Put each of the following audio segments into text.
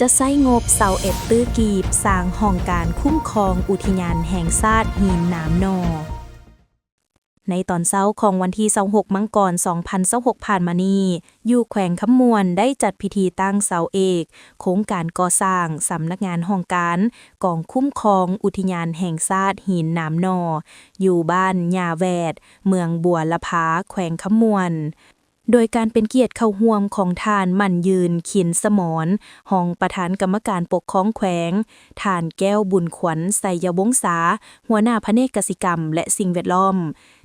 จะใช้งบ21ตื้อกีบสร้างห้องการคุ้มครองอุทยานแห่งชาติหินน้ำนอในตอนเช้าของวันที่26มังกร2026ผ่านมานี้อยู่แขวงคำมวนได้จัดพิธีตั้งเสาเอกโครงการก่อสร้างสำนักงานห้องการกองคุ้มครองอุทยานแห่งชาติหินน้ำนออยู่บ้านหญ้าแวดเมืองบัวละพาแขวงคำมวนโดยการเป็นเกียรติเข้าร่วมของท่านมั่นยืนขินสมรห้องประธานกรรมการปกครองแขวงท่านแก้วบุญขวัญไสยวงศาหัวหน้าแผนกกสิกรรมและสิ่งแวดล้อม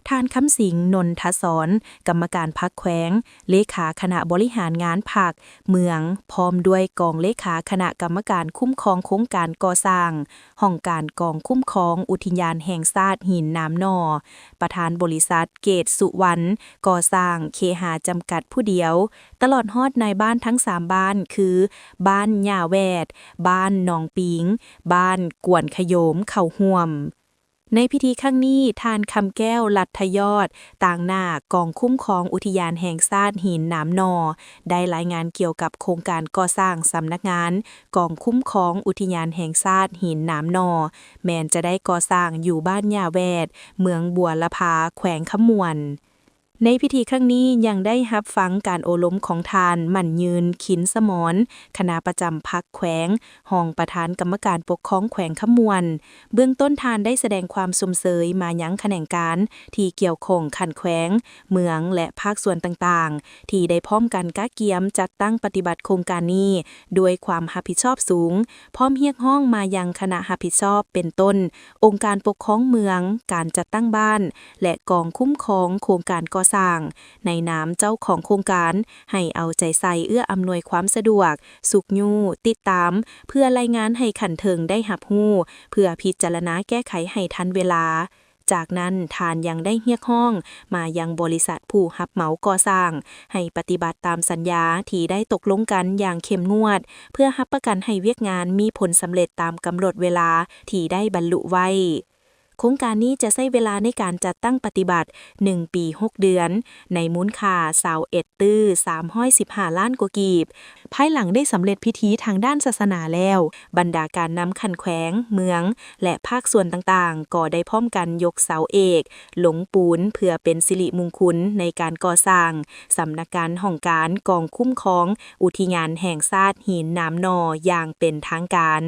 ท่านคำสิงนนทศรกรรมการพรรคแขวงเลขาคณะบริหารงานพรรคเมืองพร้อมด้วยกองเลขาคณะกรรมการคุ้มครองโครงการก่อสร้างห้องการกองคุ้มครองอุทยานแห่งชาติหินน้ำนอประธานบริษัทเกตสุวรรณก่อสร้างเคหะจำกัดผู้เดียวตลอดฮอดในบ้านทั้ง3บ้านคือบ้านหญ้าแวดบ้านหนองปิงบ้านกวนขโยมเข้าร่วมในพิธีครั้งนี้ท่านคำแก้วลัทธยอดต่างหน้ากองคุ้มครองอุทยานแห่งชาติหินน้ำนอได้รายงานเกี่ยวกับโครงการก่อสร้างสำนักงานกองคุ้มครองอุทยานแห่งชาติหินน้ำนอแม้นจะได้ก่อสร้างอยู่บ้านหญ้าแวดเมืองบัวละพาแขวงขมวนในพิธีครั้งนี้ยังได้รับฟังการโอล้มของทานมั่นยืนขินสมรคณะประจำพรรคแขวงห้องประธานกรรมการปกครองแขวงขมวนเบื้องต้นทานได้แสดงความสมเสยมายังแขนงการที่เกี่ยวข้องขันแขวงเมืองและภาคส่วนต่างๆที่ได้พร้อมกันกะเกียมจัดตั้งปฏิบัติโครงการนี้ด้วยความรับผิดชอบสูงพร้อมเรียกร้องมายังคณะรับผิดชอบเป็นต้นองค์การปกครองเมืองการจัดตั้งบ้านและกองคุ้มครองโครงการก่อสร้างในนามเจ้าของโครงการให้เอาใจใส่เอื้ออำนวยความสะดวกสุขยู่ติดตามเพื่อรายงานให้ขันเทิงได้รับรู้เพื่อพิจารณาแก้ไขให้ทันเวลาจากนั้นทานยังได้เรียกร้องมายังบริษัทผู้รับเหมาก่อสร้างให้ปฏิบัติตามสัญญาที่ได้ตกลงกันอย่างเข้มงวดเพื่อรับประกันให้เวียกงานมีผลสำเร็จตามกำหนดเวลาที่ได้บรรลุไว้โครงการนี้จะใช้เวลาในการจัดตั้งปฏิบัติ1ปี6เดือนในมูลค่า21ตื้อ315ล้านกว่ากีบภายหลังได้สำเร็จพิธีทางด้านศาสนาแล้วบรรดาการนำขันแขวงเมืองและภาคส่วนต่างๆก็ได้พร้อมกันยกเสาเอกหลงปูนเพื่อเป็นสิริมงคลในการก่อสร้างสำนักงานห้องการกองคุ้มครองอุทยานแห่งชาติหินน้ำนออย่างเป็นทางการ